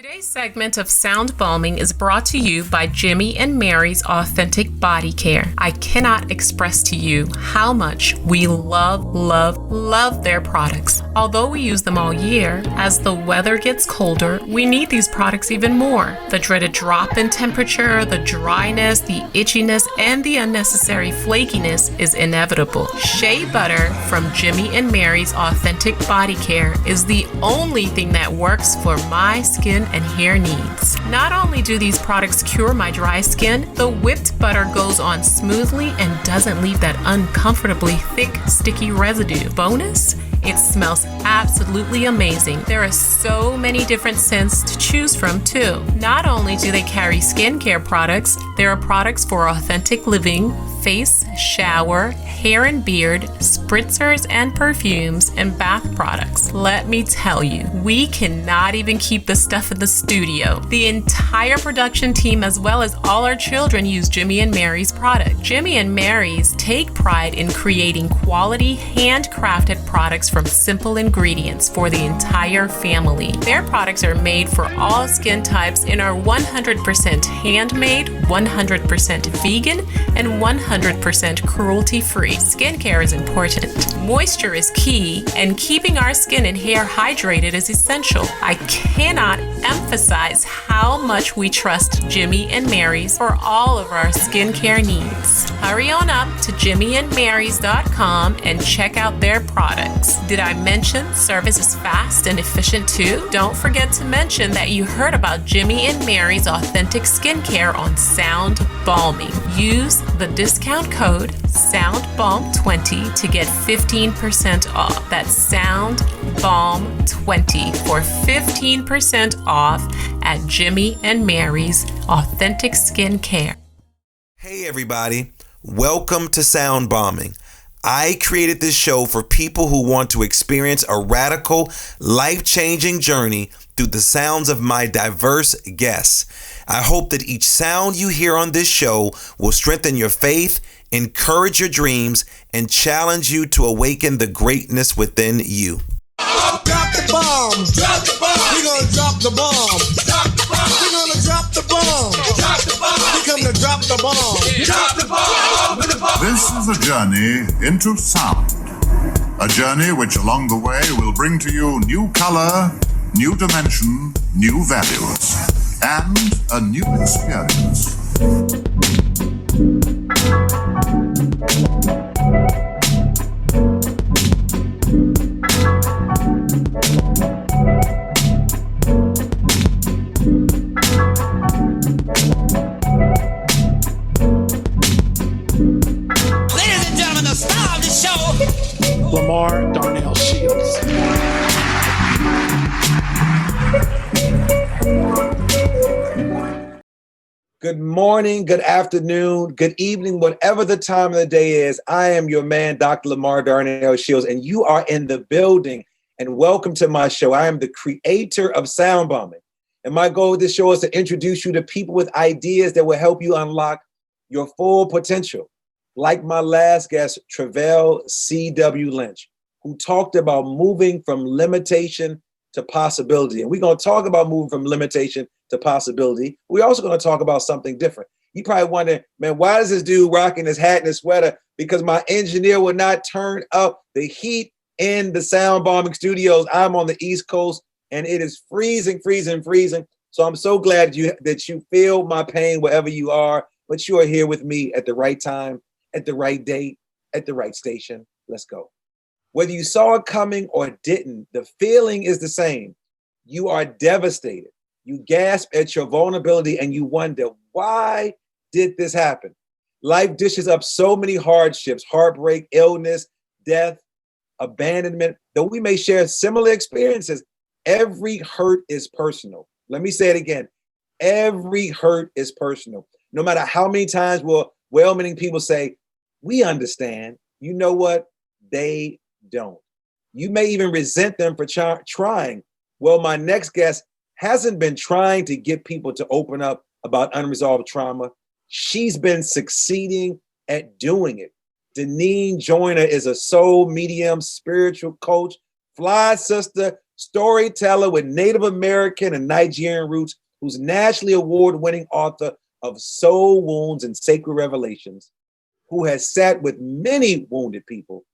Today's segment of Sound Balming is brought to you by Jimmy and Mary's Authentic Body Care. I cannot express to you how much we love their products. Although we use them all year, as the weather gets colder, we need these products even more. The dreaded drop in temperature, the dryness, the itchiness, and the unnecessary flakiness is inevitable. Shea butter from Jimmy and Mary's Authentic Body Care is the only thing that works for my skin and hair needs. Not only do these products cure my dry skin, the whipped butter goes on smoothly and doesn't leave that uncomfortably thick, sticky residue. Bonus? It smells absolutely amazing. There are so many different scents to choose from too. Not only do they carry skincare products, there are products for authentic living, face, shower, hair and beard, spritzers and perfumes, and bath products. Let me tell you, we cannot even keep the stuff in the studio. The entire production team as well as all our children use Jimmy and Mary's product. Jimmy and Mary's take pride in creating quality, handcrafted products from simple ingredients for the entire family. Their products are made for all skin types and are 100% handmade, 100% vegan, and 100% cruelty-free. Skincare is important. Moisture is key, and keeping our skin and hair hydrated is essential. I cannot emphasize how much we trust Jimmy and Mary's for all of our skincare needs. Hurry on up to jimmyandmarys.com and check out their products. Did I mention service is fast and efficient too? Don't forget to mention that you heard about Jimmy and Mary's Authentic Skincare on Sound Balming. Use the discount code SOUNDBALM20 to get 15% off. That's SOUNDBALM20 for 15% off at Jimmy and Mary's Authentic Skincare. Hey everybody, welcome to Sound Bombing. I created this show for people who want to experience a radical, life-changing journey through the sounds of my diverse guests. I hope that each sound you hear on this show will strengthen your faith, encourage your dreams, and challenge you to awaken the greatness within you. Drop the bomb. Drop the bomb. We're gonna drop the bomb. Drop the bomb. We're gonna drop the bomb. Drop the bomb. We come to drop the bomb. Drop the bomb. This is a journey into sound. A journey which along the way will bring to you new color, new dimension, new values, and a new experience. Lamar Darnell Shields. Good morning, good afternoon, good evening, whatever the time of the day is. I am your man, Dr. Lamar Darnell Shields, and you are in the building. And welcome to my show. I am the creator of Sound Bombing. And my goal with this show is to introduce you to people with ideas that will help you unlock your full potential. Like my last guest, Travell C.W. Lynch, who talked about moving from limitation to possibility. And we're going to talk about moving from limitation to possibility. We're also going to talk about something different. You probably wonder, man, why is this dude rocking his hat and his sweater? Because my engineer would not turn up the heat in the Sound Bombing studios. I'm on the East Coast and it is freezing. So I'm so glad that you feel my pain wherever you are, but you are here with me at the right time, at the right date, at the right station. Let's go. Whether you saw it coming or didn't, the feeling is the same. You are devastated. You gasp at your vulnerability and you wonder, why did this happen? Life dishes up so many hardships, heartbreak, illness, death, abandonment. Though we may share similar experiences, every hurt is personal. Let me say it again. Every hurt is personal. No matter how many times well-meaning people say, we understand, you know what? They don't. You may even resent them for trying. Well, my next guest hasn't been trying to get people to open up about unresolved trauma. She's been succeeding at doing it. Deneen Joyner is a soul medium, spiritual coach, fly sister storyteller with Native American and Nigerian roots, who's nationally award-winning author of Soul Wounds and Sacred Revelations, who has sat with many wounded people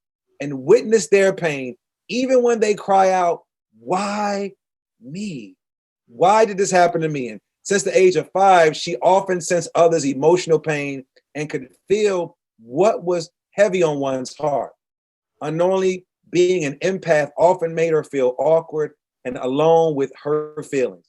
and witnessed their pain, even when they cry out, why me? Why did this happen to me? And since the age of 5, she often sensed others' emotional pain and could feel what was heavy on one's heart. Unknowingly, being an empath often made her feel awkward and alone with her feelings.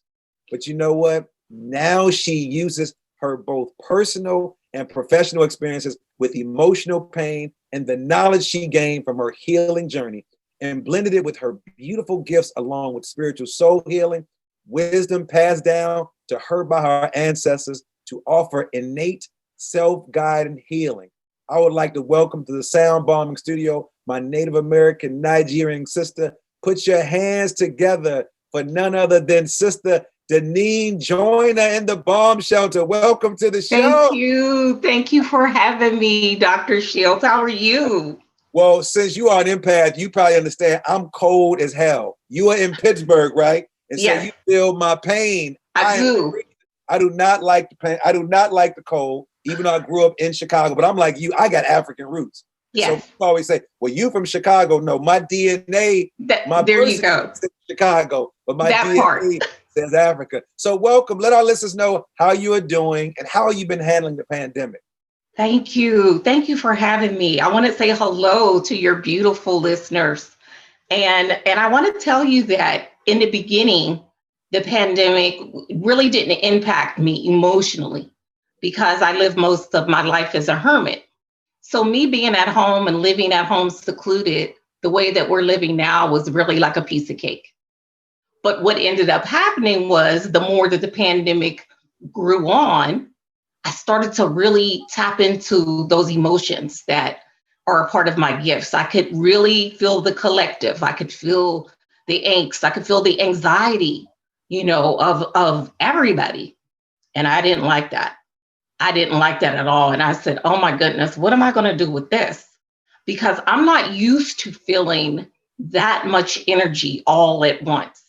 But you know what? Now she uses her both personal and professional experiences with emotional pain and the knowledge she gained from her healing journey and blended it with her beautiful gifts along with spiritual soul healing, wisdom passed down to her by her ancestors to offer innate self-guided healing. I would like to welcome to the Sound Bombing Studio my Native American Nigerian sister. Put your hands together for none other than Sister Deneen Joyner in the bomb shelter. Welcome to the show. Thank you. Thank you for having me, Dr. Shields. How are you? Well, since you are an empath, you probably understand I'm cold as hell. You are in Pittsburgh, right? And yes. So you feel my pain. I do. I do not like the pain. I do not like the cold, even though I grew up in Chicago. But I'm like you, I got African roots. Yes. So people always say, well, you from Chicago. No, my DNA, my there you go. Says Chicago, but my that DNA part says Africa. So welcome. Let our listeners know how you are doing and how you've been handling the pandemic. Thank you. Thank you for having me. I want to say hello to your beautiful listeners. And I want to tell you that in the beginning, the pandemic really didn't impact me emotionally because I lived most of my life as a hermit. So me being at home and living at home secluded, the way that we're living now was really like a piece of cake. But what ended up happening was the more that the pandemic grew on, I started to really tap into those emotions that are a part of my gifts. I could really feel the collective. I could feel the angst. I could feel the anxiety, of everybody. And I didn't like that. I didn't like that at all. And I said, oh my goodness, what am I going to do with this? Because I'm not used to feeling that much energy all at once.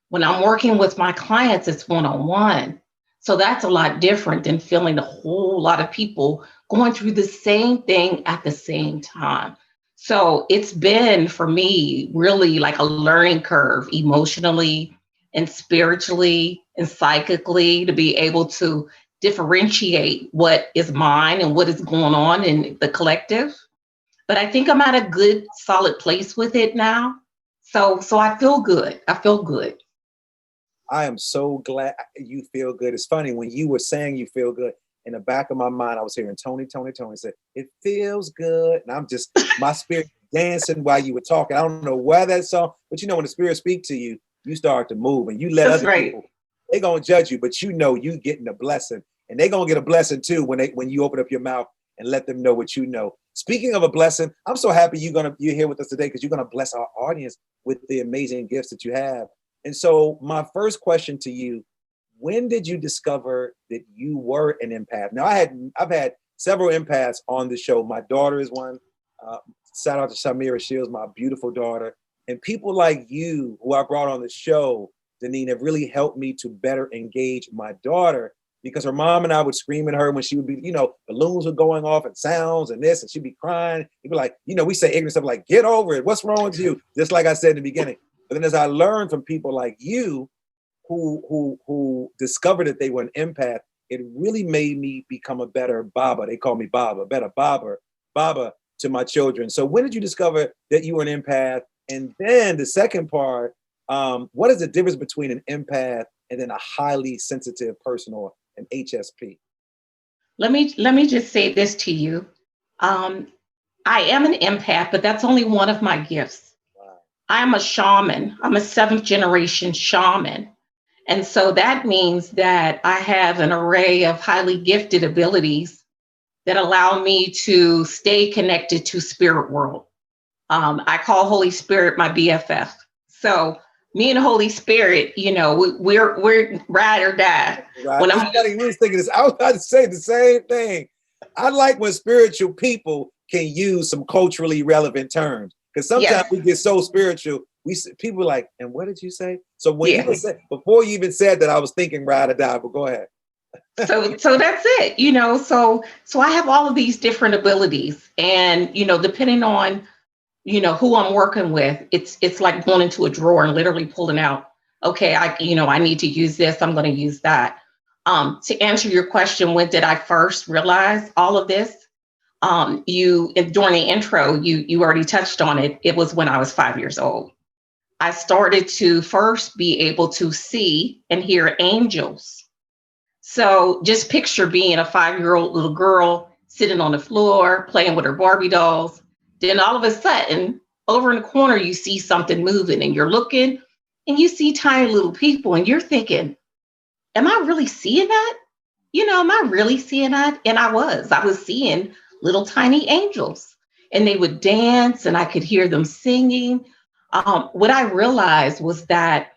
When I'm working with my clients, it's one-on-one. So that's a lot different than feeling a whole lot of people going through the same thing at the same time. So it's been for me really like a learning curve emotionally and spiritually and psychically to be able to differentiate what is mine and what is going on in the collective. But I think I'm at a good, solid place with it now. So I feel good. I feel good. I am so glad you feel good. It's funny, when you were saying you feel good, in the back of my mind, I was hearing Tony said, it feels good. And I'm just, my spirit dancing while you were talking. I don't know why that song, but when the spirit speaks to you, you start to move and you let That's other people, they're going to judge you, but you getting a blessing. And they're going to get a blessing too when you open up your mouth and let them know what you know. Speaking of a blessing, I'm so happy you're here with us today because you're going to bless our audience with the amazing gifts that you have. And so my first question to you, when did you discover that you were an empath? Now, I've had several empaths on the show. My daughter is one. Shout out to Shamira Shields, my beautiful daughter. And people like you who I brought on the show, Deneen, have really helped me to better engage my daughter because her mom and I would scream at her when she would be, balloons were going off and sounds and this, and she'd be crying. He'd be like, we say ignorant stuff like, get over it. What's wrong with you? Just like I said in the beginning. But then as I learned from people like you who discovered that they were an empath, it really made me become a better Baba. They call me Baba, better Baba to my children. So when did you discover that you were an empath? And then the second part, what is the difference between an empath and then a highly sensitive person or an HSP? Let me just say this to you. I am an empath, but that's only one of my gifts. Wow. I am a shaman. I'm a 7th generation shaman. And so that means that I have an array of highly gifted abilities that allow me to stay connected to spirit world. I call Holy Spirit my BFF. So me and Holy Spirit, we're ride or die. Right. When we was thinking this, I was about to say the same thing. I like when spiritual people can use some culturally relevant terms because sometimes we get so spiritual, people were like, and what did you say? So when you said, before you even said that, I was thinking ride or die, but go ahead. So that's it, you know. So I have all of these different abilities, and you know, depending on who I'm working with, it's like going into a drawer and literally pulling out. Okay, I need to use this. I'm going to use that. To answer your question, when did I first realize all of this? During the intro, you already touched on it. It was when I was 5 years old. I started to first be able to see and hear angels. So just picture being a 5-year-old little girl sitting on the floor playing with her Barbie dolls. Then all of a sudden, over in the corner, you see something moving and you're looking and you see tiny little people and you're thinking, am I really seeing that? Am I really seeing that? And I was seeing little tiny angels, and they would dance and I could hear them singing. What I realized was that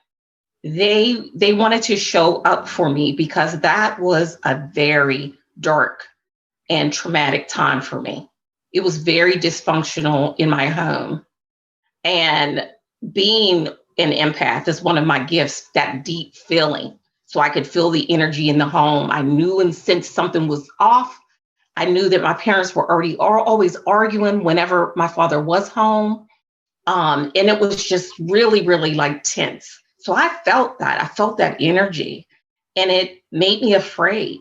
they wanted to show up for me because that was a very dark and traumatic time for me. It was very dysfunctional in my home. And being an empath is one of my gifts, that deep feeling. So I could feel the energy in the home. I knew and sensed something was off. I knew that my parents were always arguing whenever my father was home. And it was just really, really like tense. So I felt that. I felt that energy, and it made me afraid.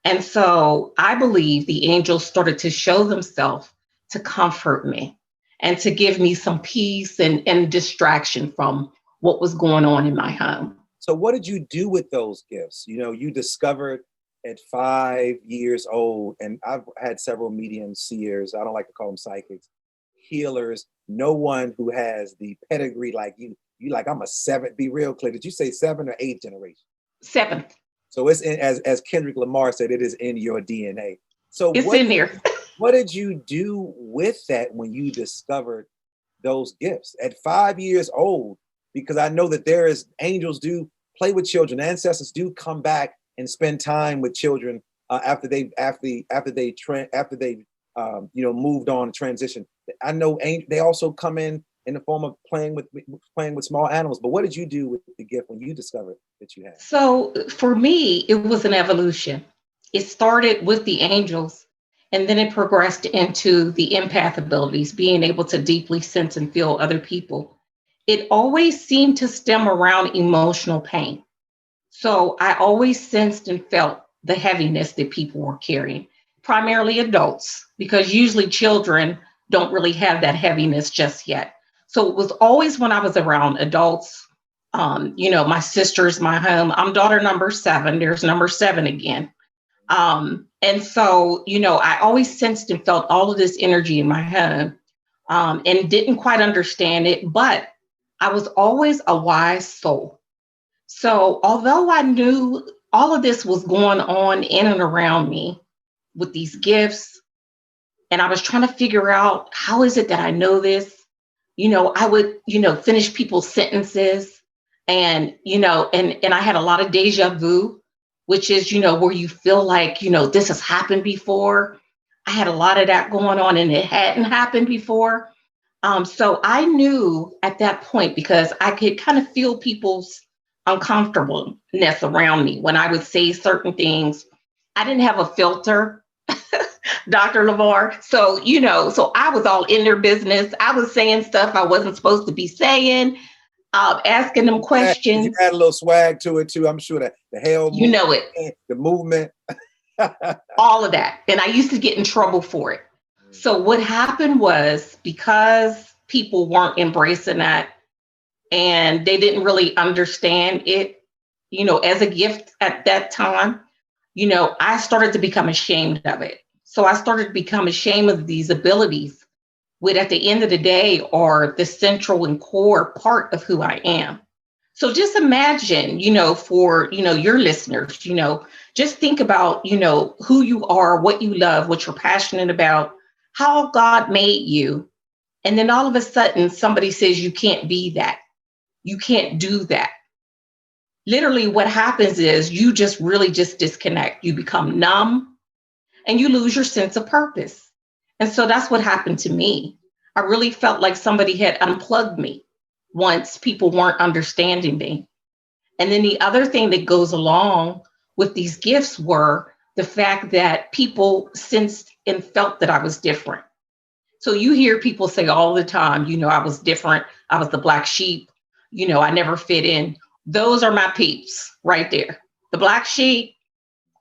And so I believe the angels started to show themselves to comfort me and to give me some peace and distraction from what was going on in my home. So what did you do with those gifts? You discovered at 5 years old, and I've had several mediums, seers, I don't like to call them psychics, healers, no one who has the pedigree like you. You like, I'm a seventh, be real clear. Did you say 7th or 8th generation? 7th. So it's in, as Kendrick Lamar said, it is in your DNA. So it's in there. What did you do with that when you discovered those gifts at 5 years old? Because I know that angels do play with children. Ancestors do come back and spend time with children after they moved on and transitioned. I know they also come in the form of playing with small animals. But what did you do with the gift when you discovered that you had? So for me, it was an evolution. It started with the angels, and then it progressed into the empath abilities, being able to deeply sense and feel other people. It always seemed to stem around emotional pain. So I always sensed and felt the heaviness that people were carrying, primarily adults, because usually children don't really have that heaviness just yet. So it was always when I was around adults, my sisters, my home. I'm daughter number 7. There's number 7 again. And so, I always sensed and felt all of this energy in my home, and didn't quite understand it, but I was always a wise soul. So although I knew all of this was going on in and around me with these gifts, and I was trying to figure out, how is it that I know this? I would, finish people's sentences, and I had a lot of deja vu, which is, where you feel like, this has happened before. I had a lot of that going on, and it hadn't happened before. So I knew at that point, because I could kind of feel people's uncomfortableness around me when I would say certain things. I didn't have a filter, Dr. Lamar. So, so I was all in their business. I was saying stuff I wasn't supposed to be saying, asking them questions. You had a little swag to it too. I'm sure that the hell movement, the movement. All of that. And I used to get in trouble for it. So what happened was, because people weren't embracing that and they didn't really understand it, as a gift at that time, I started to become ashamed of it. So I started to become ashamed of these abilities, which at the end of the day are the central and core part of who I am. So just imagine, for, your listeners, just think about, who you are, what you love, what you're passionate about, how God made you. And then all of a sudden somebody says you can't be that. You can't do that. Literally what happens is you just really just disconnect. You become numb and you lose your sense of purpose. And so that's what happened to me. I really felt like somebody had unplugged me, once people weren't understanding me. And then the other thing that goes along with these gifts were the fact that people sensed and felt that I was different. So you hear people say all the time, I was different. I was the black sheep. I never fit in. Those are my peeps right there. The black sheep,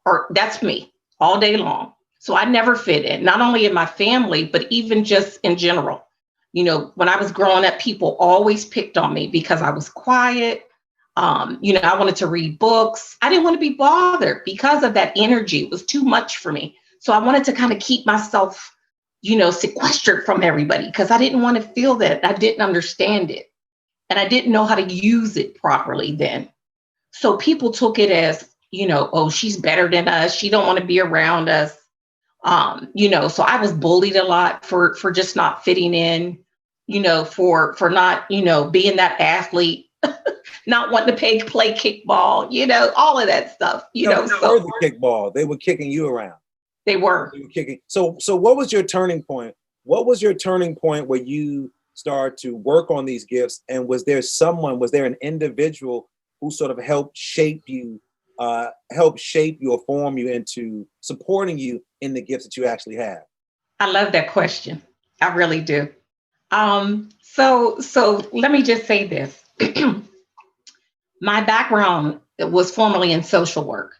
or that's me all day long. So I never fit in, not only in my family, but even just in general. When I was growing up, people always picked on me because I was quiet. I wanted to read books. I didn't want to be bothered because of that energy. It was too much for me. So I wanted to kind of keep myself, sequestered from everybody because I didn't want to feel that. I didn't understand it. And I didn't know how to use it properly then. So people took it as, oh, she's better than us. She don't want to be around us. So I was bullied a lot for just not fitting in, for not, being that athlete, not wanting to play kickball, all of that stuff, So the kickball, they were kicking you around. They were kicking. So what was your turning point? What was your turning point where you started to work on these gifts? And was there an individual who sort of helped shape you or form you into supporting you in the gifts that you actually have? I love that question. I really do. So let me just say this. My background was formerly in social work.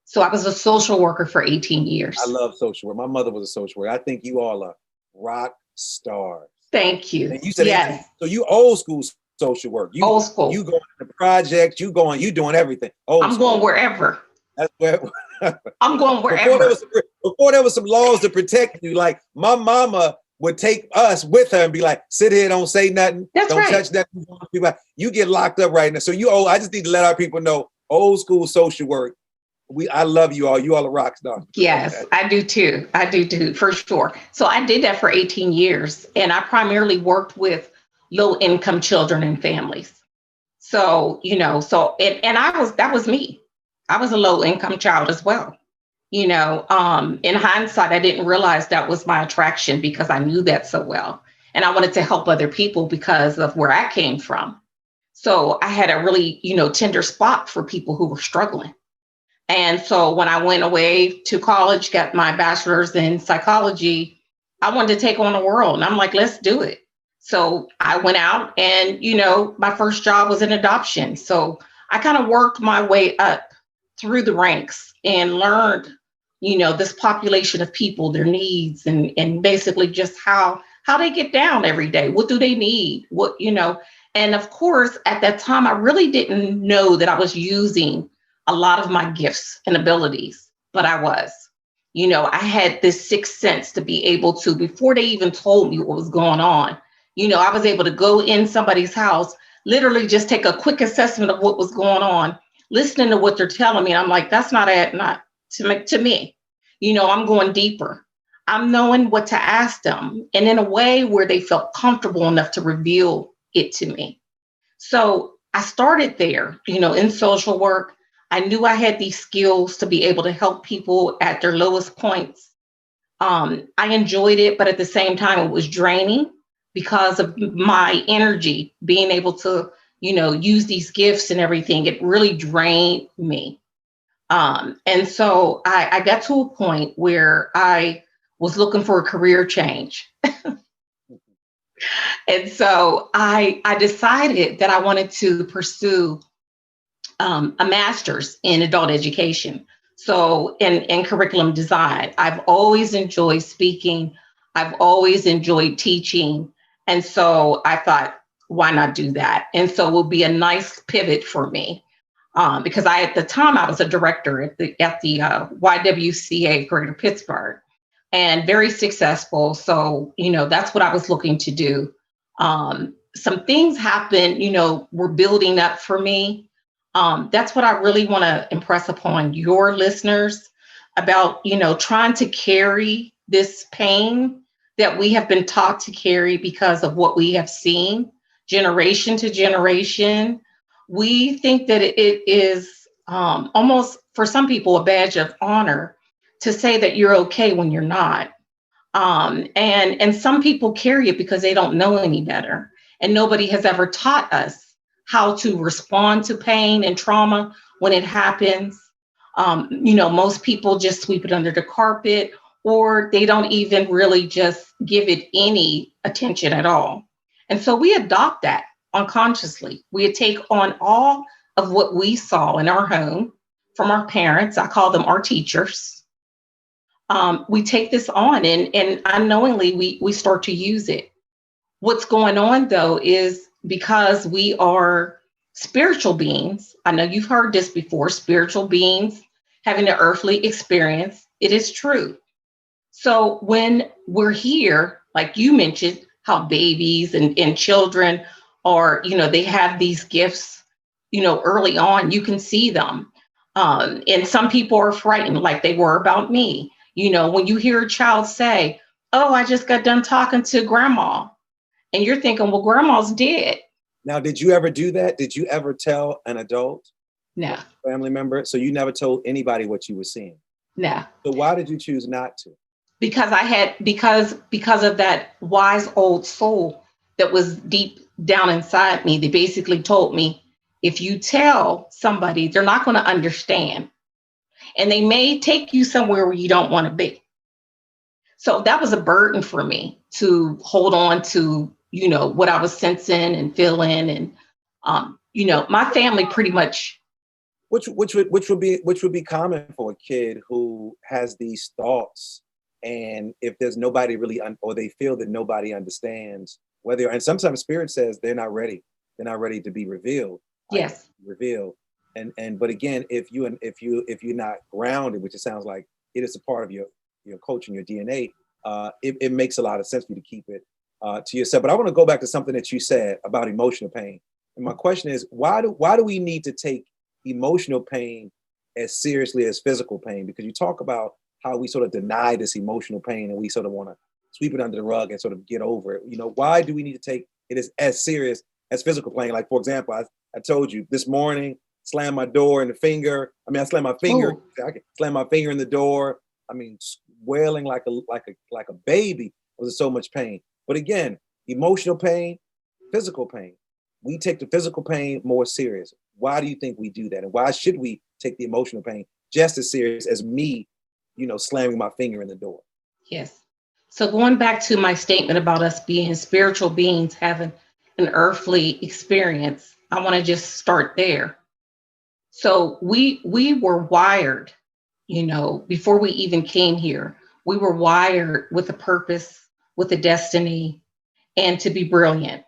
So I was a social worker for 18 years. I love social work. My mother was a social worker. I think you all are rock stars. Thank you. And you said yes. So you old school social work. Old school. You going to the project, you doing everything. I'm going wherever. That's where I'm going wherever. Before there was some laws to protect you, like my mama would take us with her and be like, sit here, don't say nothing. That's don't right. touch nothing. You get locked up right now. So I just need to let our people know, old school social work. I love you all. You all are rock stars. Yes, I do too. I do too, for sure. So I did that for 18 years, and I primarily worked with low income children and families. So, and that was me. I was a low income child as well. In hindsight, I didn't realize that was my attraction because I knew that so well. And I wanted to help other people because of where I came from. So I had a really, tender spot for people who were struggling. And so when I went away to college, got my bachelor's in psychology, I wanted to take on the world. And I'm like, let's do it. So I went out and, my first job was in adoption. So I kind of worked my way up through the ranks and learned, this population of people, their needs, and basically just how they get down every day. What do they need? And of course, at that time, I really didn't know that I was using a lot of my gifts and abilities, but I was. I had this sixth sense to be able to, before they even told me what was going on, I was able to go in somebody's house, literally just take a quick assessment of what was going on, listening to what they're telling me. And I'm like, that's not to me. I'm going deeper. I'm knowing what to ask them, and in a way where they felt comfortable enough to reveal it to me. So I started there, in social work. I knew I had these skills to be able to help people at their lowest points. I enjoyed it, but at the same time, it was draining because of my energy, being able to, use these gifts and everything. It really drained me. And so I got to a point where I was looking for a career change. And so I decided that I wanted to pursue a master's in adult education. So in curriculum design. I've always enjoyed speaking. I've always enjoyed teaching. And so I thought, why not do that? And so it will be a nice pivot for me. Because at the time I was a director at the YWCA Greater Pittsburgh, and very successful. So, that's what I was looking to do. Some things happened, were building up for me. That's what I really want to impress upon your listeners about, trying to carry this pain that we have been taught to carry because of what we have seen generation to generation. We think that it is almost, for some people, a badge of honor to say that you're okay when you're not. And some people carry it because they don't know any better. And nobody has ever taught us how to respond to pain and trauma when it happens. Most people just sweep it under the carpet, or they don't even really just give it any attention at all. And so we adopt that unconsciously. We take on all of what we saw in our home from our parents. I call them our teachers. We take this on and unknowingly we start to use it. What's going on though is because we are spiritual beings. I know you've heard this before, spiritual beings having an earthly experience. It is true. So when we're here, like you mentioned, how babies and children are, they have these gifts, early on, you can see them. And some people are frightened like they were about me. When you hear a child say, oh, I just got done talking to grandma. And you're thinking, well, grandma's dead. Now, did you ever do that? Did you ever tell an adult? No. Family member? So you never told anybody what you were seeing? No. So why did you choose not to? Because because of that wise old soul that was deep down inside me. They basically told me, if you tell somebody, they're not going to understand. And they may take you somewhere where you don't want to be. So that was a burden for me to hold on to, what I was sensing and feeling. And, my family pretty much. Which would be common for a kid who has these thoughts. And if there's nobody really, or they feel that nobody understands whether, and sometimes spirit says they're not ready to be revealed. Yes. Revealed. But again, if you're not grounded, which it sounds like it is a part of your culture and your DNA, it makes a lot of sense for you to keep it to yourself. But I want to go back to something that you said about emotional pain. And my question is, why do we need to take emotional pain as seriously as physical pain? Because you talk about how we sort of deny this emotional pain and we sort of want to sweep it under the rug and sort of get over it. Why do we need to take it as serious as physical pain? Like, for example, I told you this morning, slammed my door in the finger. I slammed my finger. Ooh. I could slam my finger in the door. Wailing like a baby. It was so much pain. But again, emotional pain, physical pain. We take the physical pain more serious. Why do you think we do that? And why should we take the emotional pain just as serious as me, slamming my finger in the door? Yes. So going back to my statement about us being spiritual beings having an earthly experience, I want to just start there. So we were wired, before we even came here, we were wired with a purpose, with a destiny, and to be brilliant.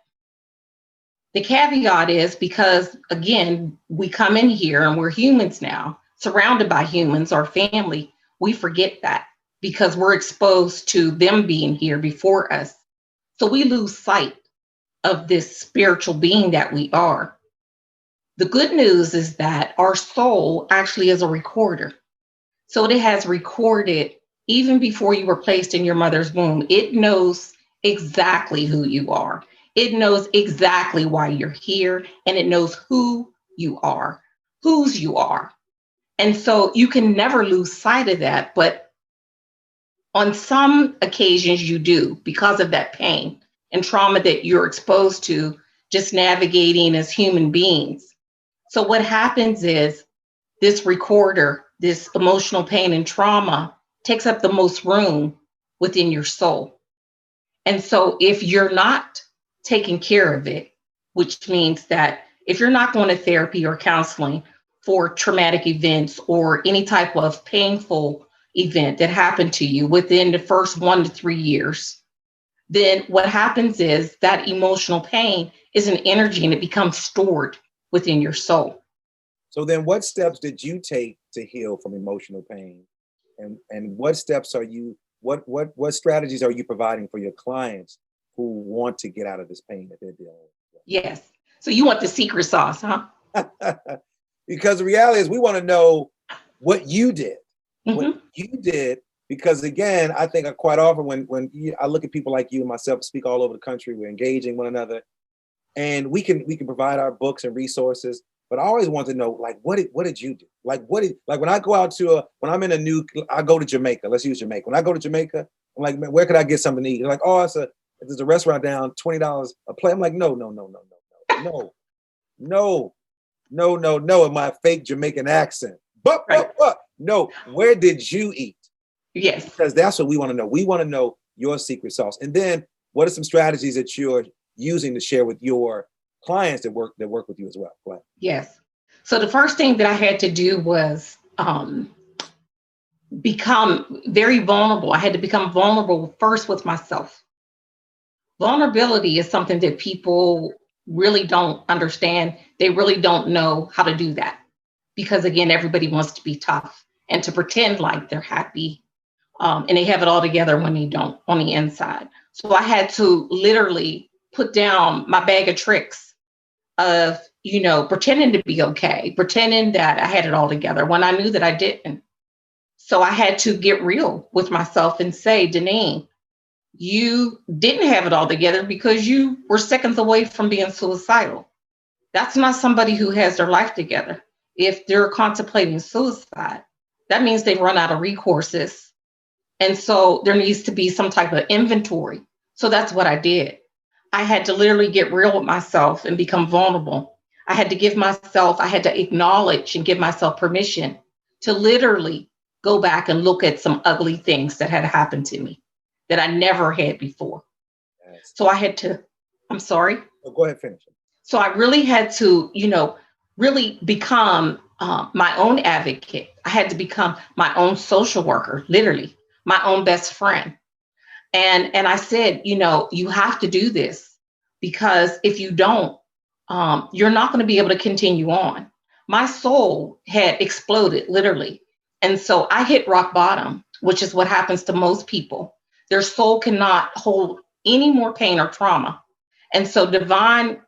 The caveat is because, again, we come in here and we're humans now, surrounded by humans, our family, we forget that because we're exposed to them being here before us. So we lose sight of this spiritual being that we are. The good news is that our soul actually is a recorder. So it has recorded even before you were placed in your mother's womb. It knows exactly who you are. It knows exactly why you're here, and it knows who you are, whose you are. And so you can never lose sight of that. But on some occasions you do, because of that pain and trauma that you're exposed to, just navigating as human beings. So what happens is this recorder, this emotional pain and trauma, takes up the most room within your soul. And so if you're not taking care of it, which means that if you're not going to therapy or counseling for traumatic events or any type of painful event that happened to you within the first 1 to 3 years, then what happens is that emotional pain is an energy and it becomes stored within your soul. So then what steps did you take to heal from emotional pain? And what steps are you, what strategies are you providing for your clients who want to get out of this pain that they're dealing with? Yes. So you want the secret sauce, huh? Because the reality is we want to know what you did. Mm-hmm. What you did, because again, I think quite often when I look at people like you and myself speak all over the country, we're engaging one another, and we can provide our books and resources. But I always want to know, like, what did you do? Like when I go out when I'm in I go to Jamaica. Let's use Jamaica. When I go to Jamaica, I'm like, man, where could I get something to eat? They're like, oh, If there's a restaurant down, $20 a plate. I'm like, no, in my fake Jamaican accent. But no, where did you eat? Yes. Because that's what we want to know. We want to know your secret sauce. And then what are some strategies that you're using to share with your clients that work with you as well? Go ahead. Yes. So the first thing that I had to do was become very vulnerable. I had to become vulnerable first with myself. Vulnerability is something that people really don't understand. They really don't know how to do that because, again, everybody wants to be tough and to pretend like they're happy and they have it all together when they don't on the inside. So I had to literally put down my bag of tricks of, pretending to be okay, pretending that I had it all together when I knew that I didn't. So I had to get real with myself and say, Deneen, you didn't have it all together because you were seconds away from being suicidal. That's not somebody who has their life together. If they're contemplating suicide, that means they've run out of recourses. And so there needs to be some type of inventory. So that's what I did. I had to literally get real with myself and become vulnerable. I had to acknowledge and give myself permission to literally go back and look at some ugly things that had happened to me that I never had before. Yes. So I had to, I'm sorry. Oh, go ahead, finish it. So I really had to, really become my own advocate. I had to become my own social worker, literally, my own best friend. And I said, you have to do this because if you don't, you're not going to be able to continue on. My soul had exploded, literally. And so I hit rock bottom, which is what happens to most people. Their soul cannot hold any more pain or trauma. And so divine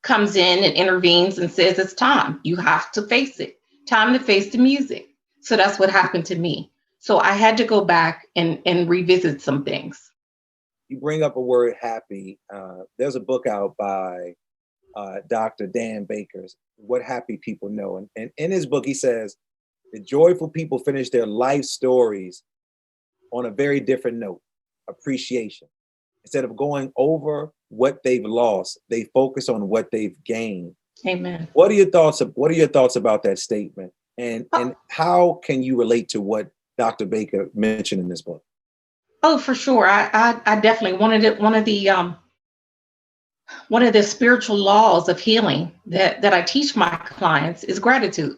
comes in and intervenes and says, it's time. You have to face it. Time to face the music. So that's what happened to me. So I had to go back and revisit some things. You bring up a word, happy. There's a book out by Dr. Dan Baker's, What Happy People Know. And in his book, he says, the joyful people finish their life stories on a very different note, appreciation. Instead of going over what they've lost, they focus on what they've gained. Amen. What are your thoughts about that statement? And how can you relate to what Dr. Baker mentioned in this book? Oh, for sure. I definitely one of the spiritual laws of healing that I teach my clients is gratitude.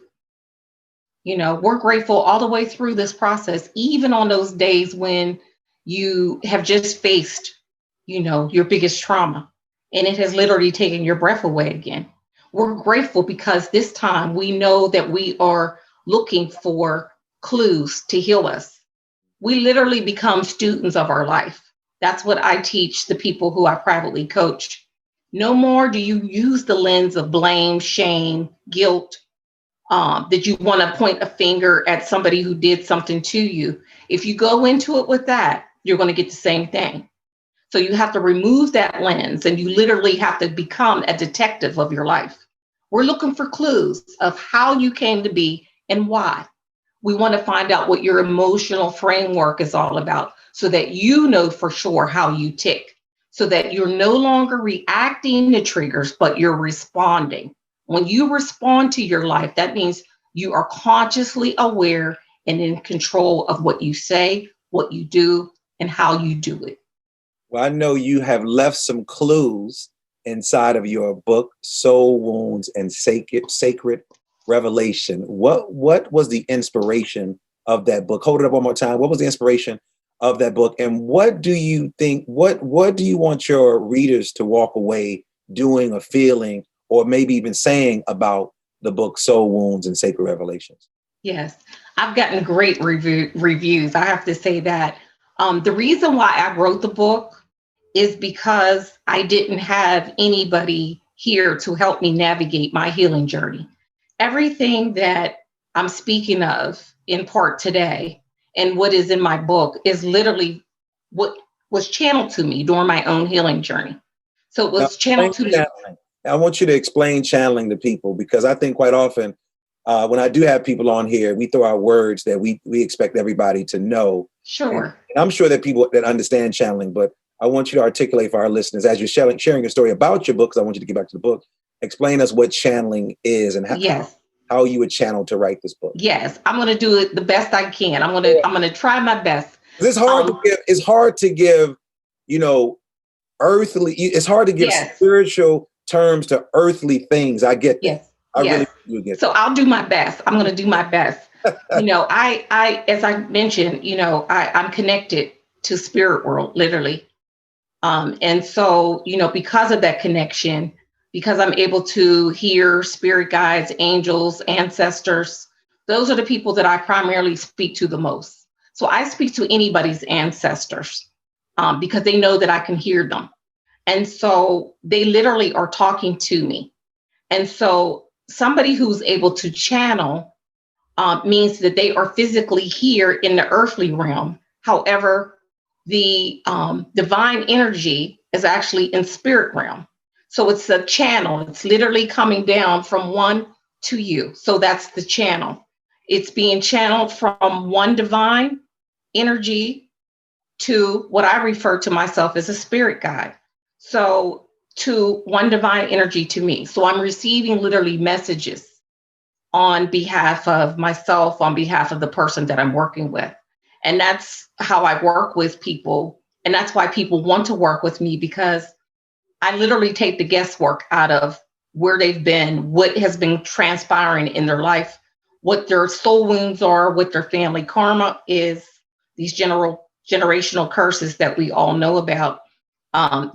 We're grateful all the way through this process, even on those days when you have just faced, your biggest trauma and it has literally taken your breath away again. We're grateful because this time we know that we are looking for clues to heal us. We literally become students of our life. That's what I teach the people who I privately coach. No more do you use the lens of blame, shame, guilt, that you want to point a finger at somebody who did something to you. If you go into it with that, you're going to get the same thing. So you have to remove that lens and you literally have to become a detective of your life. We're looking for clues of how you came to be and why. We want to find out what your emotional framework is all about so that you know for sure how you tick, so that you're no longer reacting to triggers, but you're responding. When you respond to your life, that means you are consciously aware and in control of what you say, what you do, and how you do it. Well, I know you have left some clues inside of your book, Soul Wounds and Sacred Revelation. What was the inspiration of that book? Hold it up one more time. What was the inspiration of that book? And what do you think, what do you want your readers to walk away doing or feeling, or maybe even saying about the book, Soul Wounds and Sacred Revelations? Yes, I've gotten great reviews. I have to say that. The reason why I wrote the book is because I didn't have anybody here to help me navigate my healing journey. Everything that I'm speaking of in part today and what is in my book is literally what was channeled to me during my own healing journey. So it was channeled to me. I want you to explain channeling to people, because I think quite often when I do have people on here, we throw out words that we expect everybody to know. Sure. And I'm sure that people that understand channeling, but I want you to articulate for our listeners as you're sharing your story about your book, because I want you to get back to the book. Explain us what channeling is and how you would channel to write this book. Yes, I'm going to do it the best I can. I'm going to try my best. It's hard to give, earthly. It's hard to give spiritual terms to earthly things. I get that. Yes. I really do get that. So I'll do my best. I'm going to do my best. I as I mentioned, I'm connected to spirit world, literally. And so, because of that connection, because I'm able to hear spirit guides, angels, ancestors, those are the people that I primarily speak to the most. So I speak to anybody's ancestors because they know that I can hear them. And so they literally are talking to me. And so somebody who's able to channel means that they are physically here in the earthly realm. However, the divine energy is actually in spirit realm. So it's a channel. It's literally coming down from one to you. So that's the channel. It's being channeled from one divine energy to what I refer to myself as a spirit guide. So to one divine energy to me. So I'm receiving literally messages on behalf of myself, on behalf of the person that I'm working with. And that's how I work with people. And that's why people want to work with me, because I literally take the guesswork out of where they've been, what has been transpiring in their life, what their soul wounds are, what their family karma is, these generational curses that we all know about,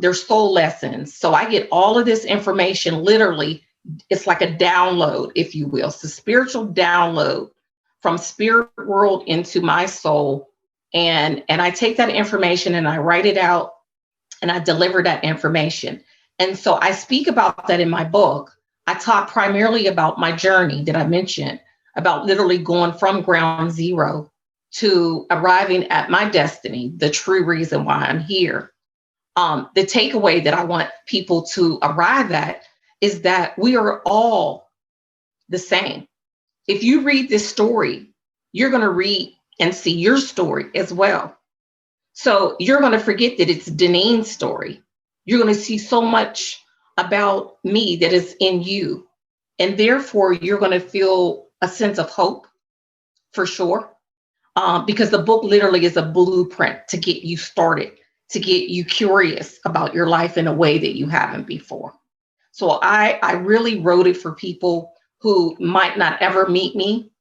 their soul lessons. So I get all of this information, literally, it's like a download, if you will. It's a spiritual download from spirit world into my soul. And I take that information and I write it out and I deliver that information. And so I speak about that in my book. I talk primarily about my journey that I mentioned, about literally going from ground zero to arriving at my destiny, the true reason why I'm here. The takeaway that I want people to arrive at is that we are all the same. If you read this story, you're going to read and see your story as well. So you're going to forget that it's Deneen's story. You're going to see so much about me that is in you. And therefore, you're going to feel a sense of hope for sure. Because the book literally is a blueprint to get you started, to get you curious about your life in a way that you haven't before. So I really wrote it for people who might not ever meet me,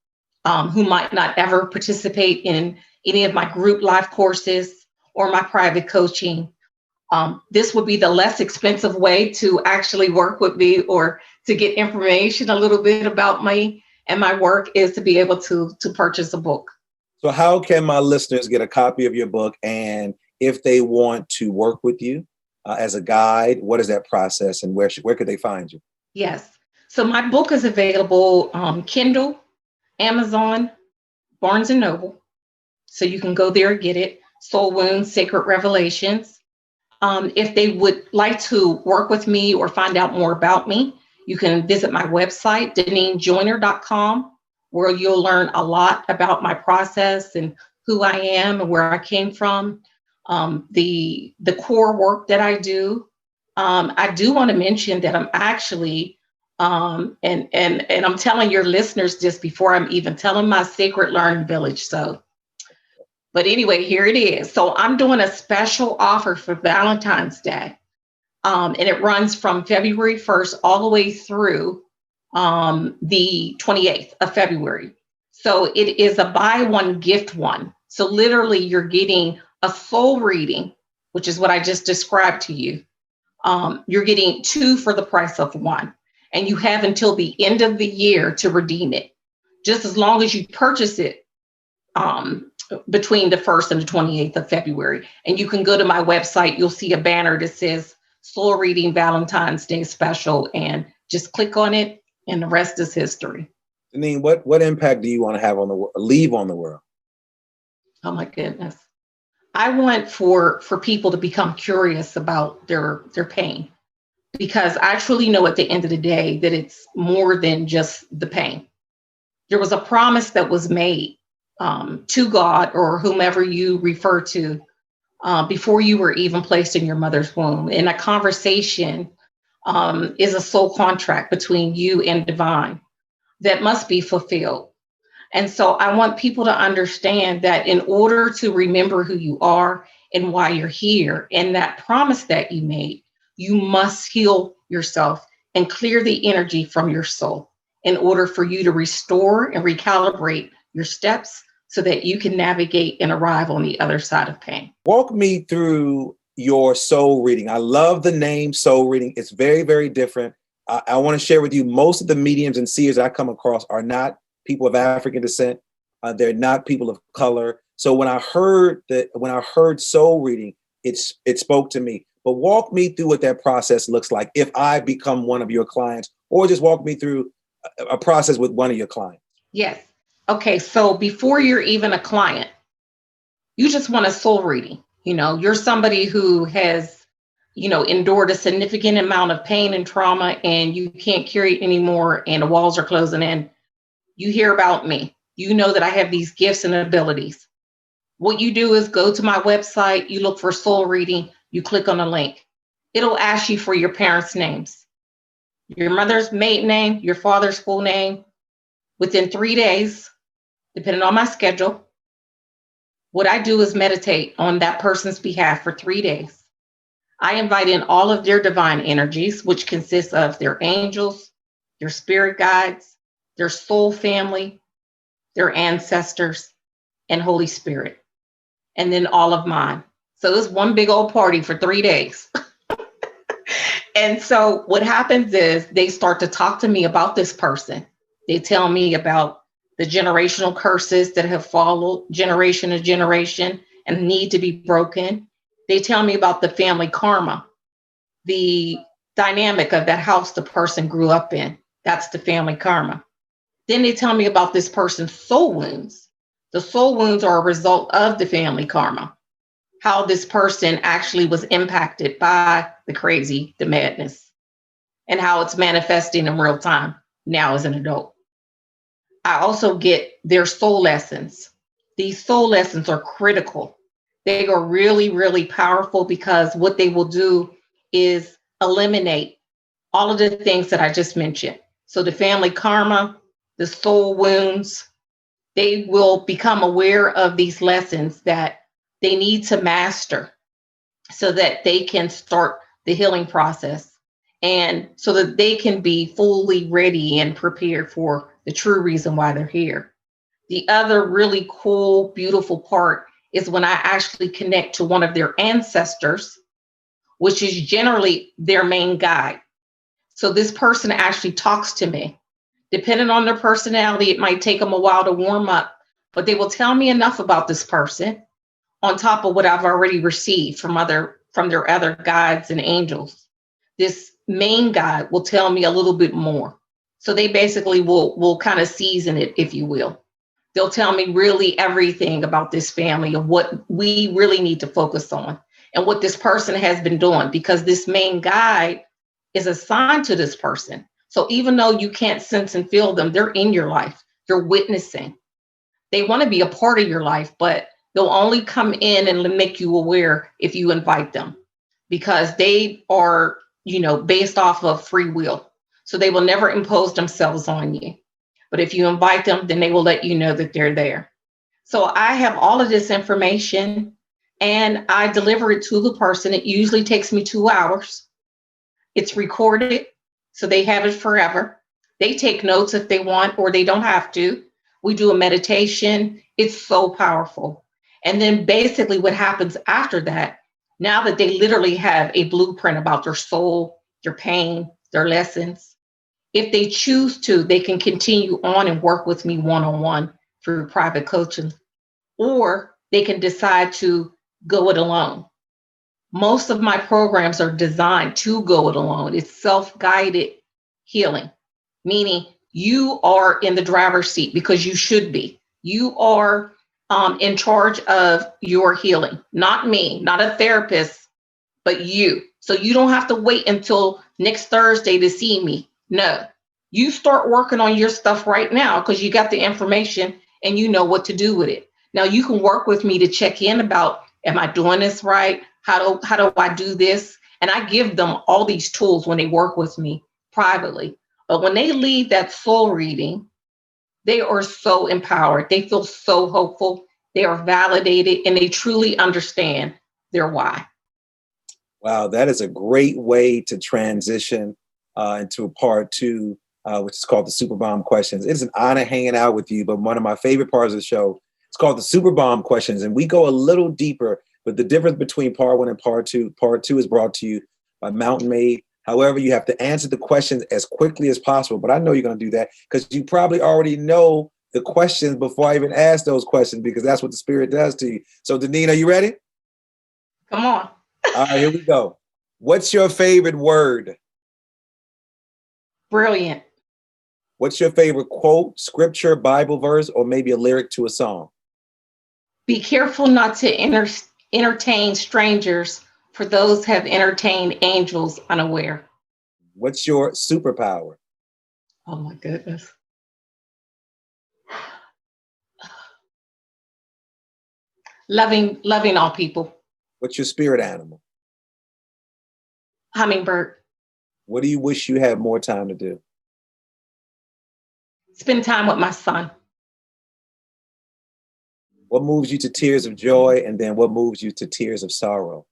who might not ever participate in any of my group life courses or my private coaching. This would be the less expensive way to actually work with me or to get information a little bit about me and my work, is to be able to purchase a book. So how can my listeners get a copy of your book? And if they want to work with you as a guide, what is that process and where could they find you? Yes. So my book is available Kindle, Amazon, Barnes & Noble. So you can go there and get it. Soul Wounds, Sacred Revelations. If they would like to work with me or find out more about me, you can visit my website, deneenjoyner.com, where you'll learn a lot about my process and who I am and where I came from, the core work that I do. I do want to mention that I'm actually, and I'm telling your listeners this before I'm even telling my Sacred Learning Village. But anyway, here it is. So I'm doing a special offer for Valentine's Day. And it runs from February 1st all the way through the 28th of February. So it is a buy one, gift one. So literally you're getting a soul reading, which is what I just described to you. You're getting 2 for the price of 1. And you have until the end of the year to redeem it. Just as long as you purchase it between the 1st and the 28th of February. And you can go to my website, you'll see a banner that says Soul Reading Valentine's Day Special, and just click on it and the rest is history. Deneen, what impact do you want to have on the leave on the world? Oh my goodness. I want for people to become curious about their pain, because I truly know at the end of the day that it's more than just the pain. There was a promise that was made to God or whomever you refer to before you were even placed in your mother's womb. And a conversation is a soul contract between you and divine that must be fulfilled. And so I want people to understand that in order to remember who you are and why you're here and that promise that you made, you must heal yourself and clear the energy from your soul in order for you to restore and recalibrate your steps so that you can navigate and arrive on the other side of pain. Walk me through your soul reading. I love the name soul reading. It's very, very different. I want to share with you, most of the mediums and seers I come across are not people of African descent. They're not people of color. So when I heard soul reading, it spoke to me. But walk me through what that process looks like if I become one of your clients, or just walk me through a process with one of your clients. Yes. Okay. So before you're even a client, you just want a soul reading. You're somebody who has, endured a significant amount of pain and trauma, and you can't carry it anymore, and the walls are closing in. You hear about me. You know that I have these gifts and abilities. What you do is go to my website, you look for soul reading, you click on a link. It'll ask you for your parents' names, your mother's maiden name, your father's full name. Within 3 days, depending on my schedule, what I do is meditate on that person's behalf for 3 days. I invite in all of their divine energies, which consists of their angels, their spirit guides, their soul family, their ancestors, and Holy Spirit, and then all of mine. So it's one big old party for 3 days. And so what happens is they start to talk to me about this person. They tell me about the generational curses that have followed generation to generation and need to be broken. They tell me about the family karma, the dynamic of that house the person grew up in. That's the family karma. Then they tell me about this person's soul wounds. The soul wounds are a result of the family karma, how this person actually was impacted by the crazy, the madness, and how it's manifesting in real time now as an adult. I also get their soul lessons. These soul lessons are critical. They are really, really powerful because what they will do is eliminate all of the things that I just mentioned. So the family karma, the soul wounds, they will become aware of these lessons that they need to master so that they can start the healing process and so that they can be fully ready and prepared for the true reason why they're here. The other really cool, beautiful part is when I actually connect to one of their ancestors, which is generally their main guide. So this person actually talks to me. Depending on their personality, it might take them a while to warm up, but they will tell me enough about this person on top of what I've already received from their other guides and angels. This main guide will tell me a little bit more. So they basically will kind of season it, if you will. They'll tell me really everything about this family and what we really need to focus on and what this person has been doing, because this main guide is assigned to this person. So even though you can't sense and feel them, they're in your life. You're witnessing. They want to be a part of your life, but they'll only come in and make you aware if you invite them, because they are, based off of free will. So they will never impose themselves on you. But if you invite them, then they will let you know that they're there. So I have all of this information and I deliver it to the person. It usually takes me 2 hours. It's recorded, so they have it forever. They take notes if they want, or they don't have to. We do a meditation. It's so powerful. And then basically what happens after that, now that they literally have a blueprint about their soul, their pain, their lessons, if they choose to, they can continue on and work with me one-on-one through private coaching, or they can decide to go it alone. Most of my programs are designed to go it alone. It's self-guided healing, meaning you are in the driver's seat because you should be. You are in charge of your healing, not me, not a therapist, but you. So you don't have to wait until next Thursday to see me. No, you start working on your stuff right now because you got the information and you know what to do with it. Now you can work with me to check in about Am I doing this right? How do I do this? And I give them all these tools when they work with me privately. But when they leave that soul reading, they are so empowered. They feel so hopeful. They are validated, and they truly understand their why. Wow, that is a great way to transition into part two, which is called the Super Bomb Questions. It is an honor hanging out with you, but one of my favorite parts of the show, it's called the Super Bomb Questions, and we go a little deeper, but the difference between part one and part two is brought to you by Mountain Made. However, you have to answer the questions as quickly as possible, but I know you're going to do that because you probably already know the questions before I even ask those questions, because that's what the spirit does to you. So, Deneen, are you ready? Come on. All right, here we go. What's your favorite word? Brilliant. What's your favorite quote, scripture, Bible verse, or maybe a lyric to a song? Be careful not to entertain strangers, for those have entertained angels unaware. What's your superpower? Oh my goodness. Loving all people. What's your spirit animal? Hummingbird. What do you wish you had more time to do? Spend time with my son. What moves you to tears of joy, and then what moves you to tears of sorrow?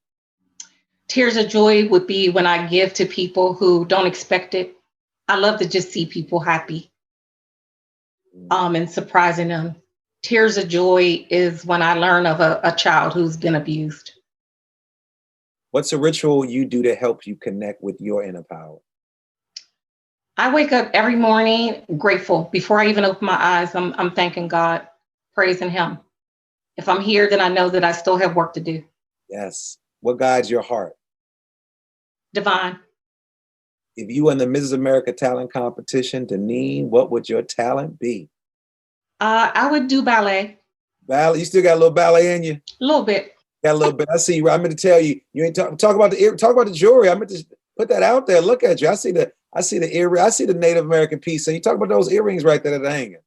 Tears of joy would be when I give to people who don't expect it. I love to just see people happy and surprising them. Tears of joy is when I learn of a child who's been abused. What's a ritual you do to help you connect with your inner power? I wake up every morning grateful. Before I even open my eyes, I'm thanking God, praising him. If I'm here, then I know that I still have work to do. Yes. What guides your heart? Divine. If you were in the Mrs. America talent competition, Deneen, what would your talent be? I would do ballet. Ballet? You still got a little ballet in you? A little bit. Got a little bit. I see you. I meant to tell you. You ain't talk about the jewelry. I meant to put that out there. Look at you. I see the earring. I see the Native American piece. And you talk about those earrings right there that are hanging.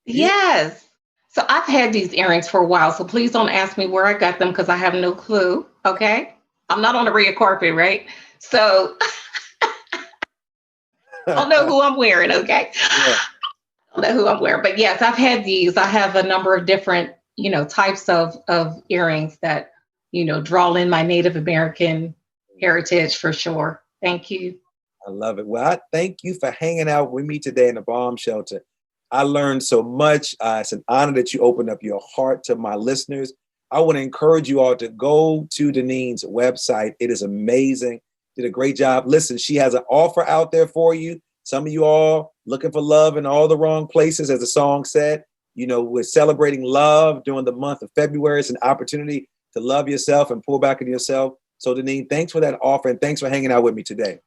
Yes. So I've had these earrings for a while. So please don't ask me where I got them because I have no clue. Okay. I'm not on the red carpet, right? So I don't know who I'm wearing. Okay. Yeah. I don't know who I'm wearing, but yes, I've had these. I have a number of different, types of earrings that, draw in my Native American heritage for sure. Thank you. I love it. Well, I thank you for hanging out with me today in the bomb shelter. I learned so much. It's an honor that you opened up your heart to my listeners. I want to encourage you all to go to Deneen's website. It is amazing. Did a great job. Listen, she has an offer out there for you. Some of you all looking for love in all the wrong places, as the song said. We're celebrating love during the month of February. It's an opportunity to love yourself and pour back into yourself. So, Deneen, thanks for that offer, and thanks for hanging out with me today.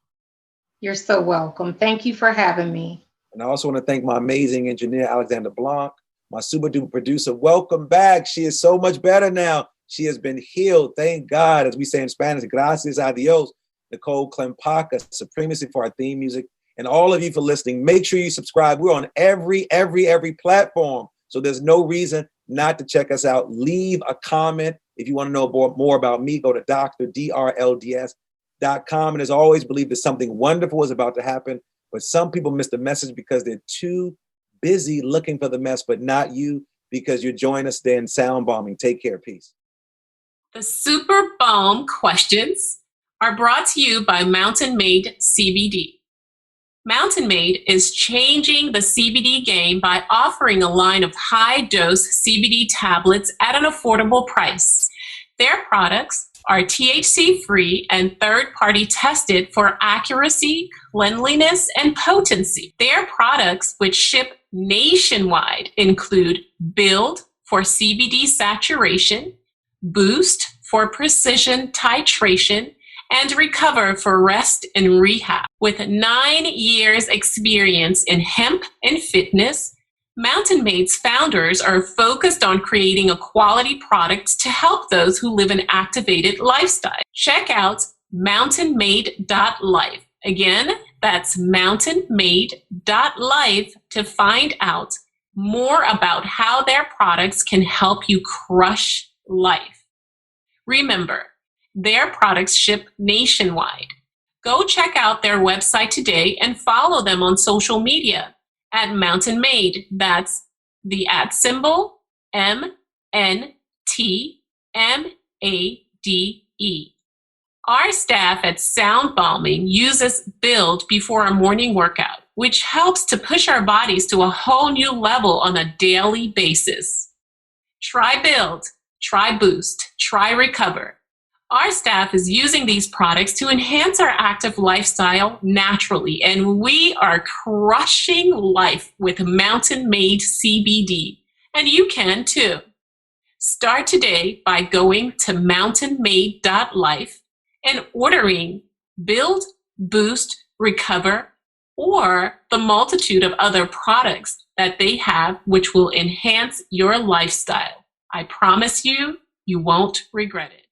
You're so welcome. Thank you for having me. And I also want to thank my amazing engineer, Alexander Blanc, my super duper producer. Welcome back. She is so much better now. She has been healed. Thank God. As we say in Spanish, gracias a Dios. Nicole Klempaca, supremacy for our theme music. And all of you for listening. Make sure you subscribe. We're on every platform. So there's no reason not to check us out. Leave a comment. If you want to know more about me, go to drlds.com. And as always, believe that something wonderful is about to happen. But some people miss the message because they're too busy looking for the mess, but not you, because you're joining us there in sound bombing. Take care. Peace. The Super Bomb questions are brought to you by Mountain Made CBD. Mountain Made is changing the CBD game by offering a line of high-dose CBD tablets at an affordable price. Their products are THC-free and third-party tested for accuracy, cleanliness, and potency. Their products, which ship nationwide, include Build for CBD saturation, Boost for precision titration, and Recover for rest and rehab. With 9 years experience in hemp and fitness, Mountain Made's founders are focused on creating a quality product to help those who live an activated lifestyle. Check out mountainmade.life. Again, that's mountainmade.life to find out more about how their products can help you crush life. Remember, their products ship nationwide. Go check out their website today and follow them on social media at Mountain Made. That's the @ MNTMADE. Our staff at Sound Bombing uses Build before a morning workout, which helps to push our bodies to a whole new level on a daily basis. Try Build, try Boost, try Recover. Our staff is using these products to enhance our active lifestyle naturally, and we are crushing life with Mountain Made CBD, and you can too. Start today by going to mountainmade.life and ordering Build, Boost, Recover, or the multitude of other products that they have which will enhance your lifestyle. I promise you, you won't regret it.